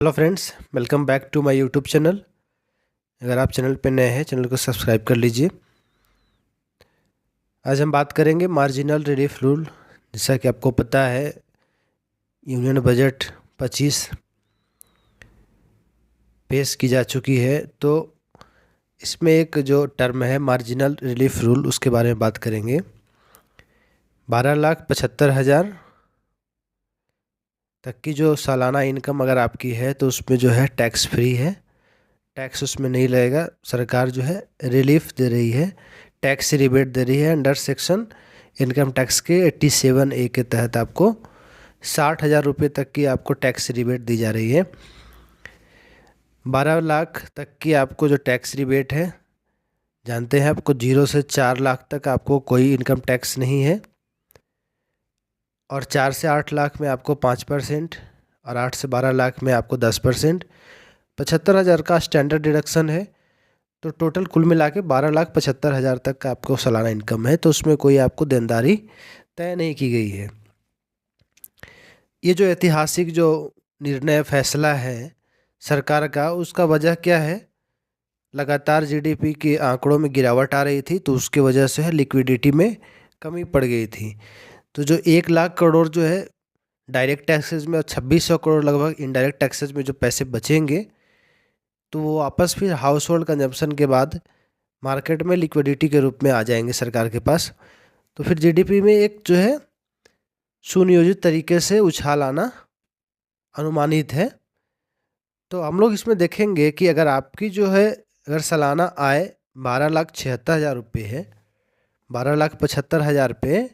Hello friends, welcome back to my YouTube channel. अगर आप channel पर नए हैं, चैनल को सब्सक्राइब कर लीजिए। आज हम बात करेंगे मार्जिनल रिलीफ रूल। जैसा कि आपको पता है, यूनियन बजट 25 पेश की जा चुकी है, तो इसमें एक जो टर्म है मार्जिनल रिलीफ रूल, उसके बारे में बात करेंगे। 12,75,000 तक की जो सालाना इनकम अगर आपकी है तो उसमें जो है टैक्स फ्री है, टैक्स उसमें नहीं लगेगा। सरकार जो है रिलीफ दे रही है, टैक्स रिबेट दे रही है अंडर सेक्शन इनकम टैक्स के 87A के तहत। आपको 60,000 रुपये तक की आपको टैक्स रिबेट दी जा रही है। 12 लाख तक की आपको जो टैक्स रिबेट है, जानते हैं आपको 0 से 4 लाख तक आपको कोई इनकम टैक्स नहीं है, और 4 से 8 लाख में आपको 5%, और 8 से 12 लाख में आपको 10%। 75,000 का स्टैंडर्ड डिडक्शन है, तो टोटल कुल मिला के 12,75,000 तक का आपको सालाना इनकम है, तो उसमें कोई आपको देनदारी तय नहीं की गई है। ये जो ऐतिहासिक जो निर्णय फैसला है सरकार का, उसका वजह क्या है? लगातार जीडीपी के आंकड़ों में गिरावट आ रही थी, तो उसके वजह से है लिक्विडिटी में कमी पड़ गई थी। तो जो 1 लाख करोड़ जो है डायरेक्ट टैक्सेस में और 2600 करोड़ लगभग इनडायरेक्ट टैक्सेस में जो पैसे बचेंगे, तो वो वापस फिर हाउस होल्ड कंजम्पशन के बाद मार्केट में लिक्विडिटी के रूप में आ जाएंगे सरकार के पास। तो फिर जीडीपी में एक जो है सुनियोजित तरीके से उछाल आना अनुमानित है। तो हम लोग इसमें देखेंगे कि अगर आपकी जो है, अगर सालाना आय 12,76,000 रुपये है, 12,75,000 पे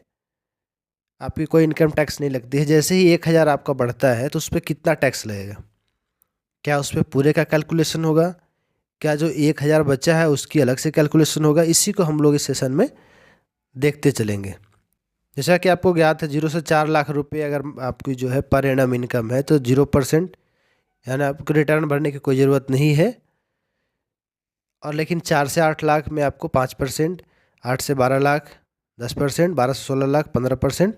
आपकी कोई इनकम टैक्स नहीं लगती है। जैसे ही 1,000 आपका बढ़ता है तो उस पर कितना टैक्स लगेगा? क्या उस पर पूरे का कैलकुलेशन होगा? क्या जो 1,000 बचा है उसकी अलग से कैलकुलेशन होगा? इसी को हम लोग इस सेशन में देखते चलेंगे। जैसा कि आपको ज्ञात है, 0 से 4 लाख रुपए अगर आपकी जो है पर एनम इनकम है तो 0%, यानी आपको रिटर्न भरने की कोई ज़रूरत नहीं है। और लेकिन 4 से 8 लाख में आपको 5%, 8 से 12 लाख 10%, 12 से 16 लाख 15%,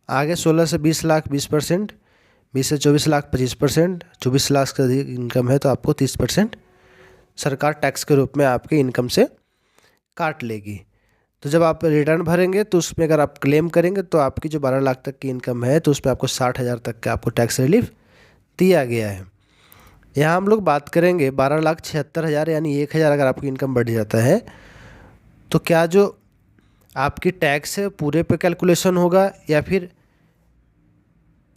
आगे 16 से 20 लाख 20%, 20 से 24 लाख 25%, 24 लाख से अधिक इनकम है तो आपको 30% सरकार टैक्स के रूप में आपके इनकम से काट लेगी। तो जब आप रिटर्न भरेंगे तो उसमें अगर आप क्लेम करेंगे तो आपकी जो 12 लाख तक की इनकम है तो उसमें आपको 60,000 तक का आपको टैक्स रिलीफ दिया गया है। यहाँ हम लोग बात करेंगे 12,76,000, यानी 1,000 अगर आपकी इनकम बढ़ जाता है तो क्या जो आपकी टैक्स है पूरे पे कैलकुलेशन होगा, या फिर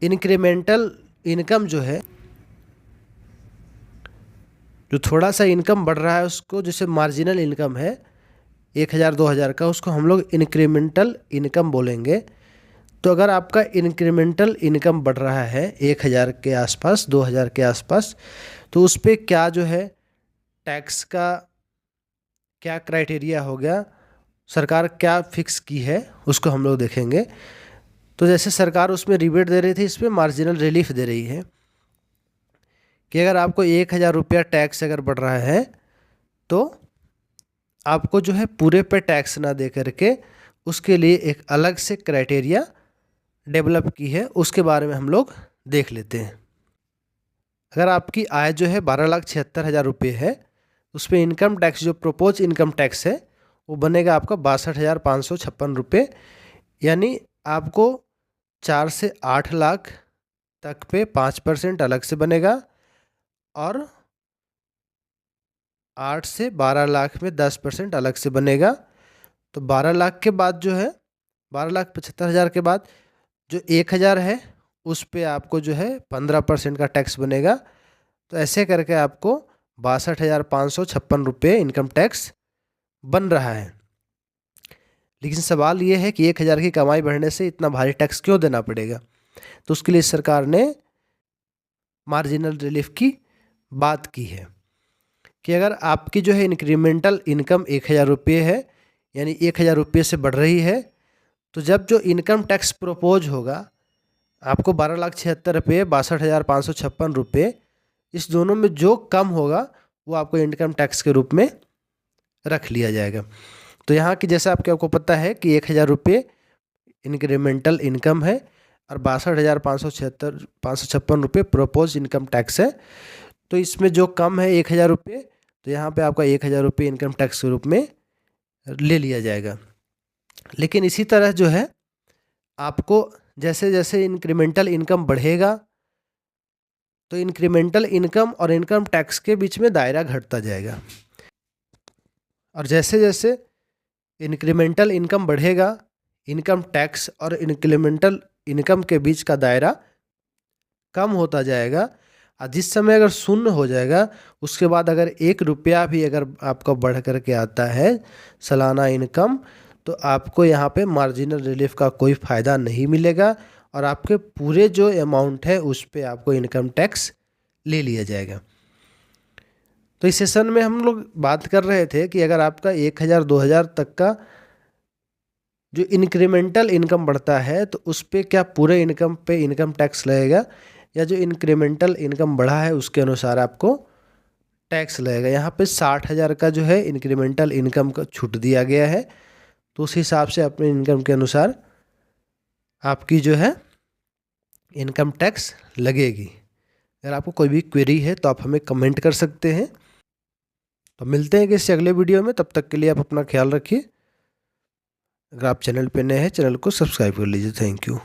इंक्रीमेंटल इनकम जो है, जो थोड़ा सा इनकम बढ़ रहा है उसको, जैसे मार्जिनल इनकम है 1,000 2,000 का, उसको हम लोग इंक्रीमेंटल इनकम बोलेंगे। तो अगर आपका इंक्रीमेंटल इनकम बढ़ रहा है 1,000 के आसपास, 2,000 के आसपास, तो उस पर क्या जो है टैक्स का क्या क्राइटेरिया हो गया, सरकार क्या फिक्स की है, उसको हम लोग देखेंगे। तो जैसे सरकार उसमें रिबेट दे रही थी, इस पर मार्जिनल रिलीफ दे रही है कि अगर आपको 1,000 रुपया टैक्स अगर बढ़ रहा है तो आपको जो है पूरे पे टैक्स ना दे करके उसके लिए एक अलग से क्राइटेरिया डेवलप की है, उसके बारे में हम लोग देख लेते हैं। अगर आपकी आय जो है 12,76,000 रुपये है, उस पर इनकम टैक्स जो प्रोपोज इनकम टैक्स है वो बनेगा आपका 62,556 रुपये, यानी आपको 4 से 8 लाख तक पे 5% अलग से बनेगा, और 8 से 12 लाख में 10% अलग से बनेगा। तो 12 लाख के बाद जो है, 12,75,000 के बाद जो 1,000 है उस पे आपको जो है 15% का टैक्स बनेगा। तो ऐसे करके आपको 62,556 रुपये इनकम टैक्स बन रहा है। लेकिन सवाल ये है कि 1,000 की कमाई बढ़ने से इतना भारी टैक्स क्यों देना पड़ेगा? तो उसके लिए सरकार ने मार्जिनल रिलीफ की बात की है कि अगर आपकी जो है इंक्रीमेंटल इनकम 1,000 रुपये है, यानी 1,000 रुपये से बढ़ रही है, तो जब जो इनकम टैक्स प्रोपोज होगा आपको 12,76,000 रुपये, 62,556 रुपये, इस दोनों में जो कम होगा वो आपको इनकम टैक्स के रूप में रख लिया जाएगा। तो यहाँ की जैसा आपको पता है कि 1,000 रुपये इंक्रीमेंटल इनकम है, और 62,556 रुपये प्रपोज इनकम टैक्स है। तो इसमें जो कम है 1,000 रुपये, तो यहाँ पे आपका 1,000 रुपये इनकम टैक्स के रूप में ले लिया जाएगा। लेकिन इसी तरह जो है आपको जैसे जैसे इंक्रीमेंटल इनकम बढ़ेगा तो इंक्रीमेंटल इनकम और इनकम टैक्स के बीच में दायरा घटता जाएगा, और जैसे जैसे इंक्रीमेंटल इनकम बढ़ेगा इनकम टैक्स और इंक्रीमेंटल इनकम के बीच का दायरा कम होता जाएगा। और जिस समय अगर शून्य हो जाएगा उसके बाद अगर 1 रुपया भी अगर आपको बढ़ करके आता है सालाना इनकम, तो आपको यहाँ पे मार्जिनल रिलीफ का कोई फ़ायदा नहीं मिलेगा और आपके पूरे जो अमाउंट है उस पे आपको इनकम टैक्स ले लिया जाएगा। तो इस सेशन में हम लोग बात कर रहे थे कि अगर आपका 1,000 2,000 तक का जो इंक्रीमेंटल इनकम बढ़ता है तो उस पे क्या पूरे इनकम पे इनकम टैक्स लगेगा, या जो इंक्रीमेंटल इनकम बढ़ा है उसके अनुसार आपको टैक्स लगेगा। यहाँ पे 60,000 का जो है इंक्रीमेंटल इनकम का छूट दिया गया है, तो उस हिसाब से अपने इनकम के अनुसार आपकी जो है इनकम टैक्स लगेगी। अगर आपको कोई भी क्वेरी है तो आप हमें कमेंट कर सकते हैं। तो मिलते हैं किसी अगले वीडियो में, तब तक के लिए आप अपना ख्याल रखिए। अगर आप चैनल पे नए हैं चैनल को सब्सक्राइब कर लीजिए। Thank you.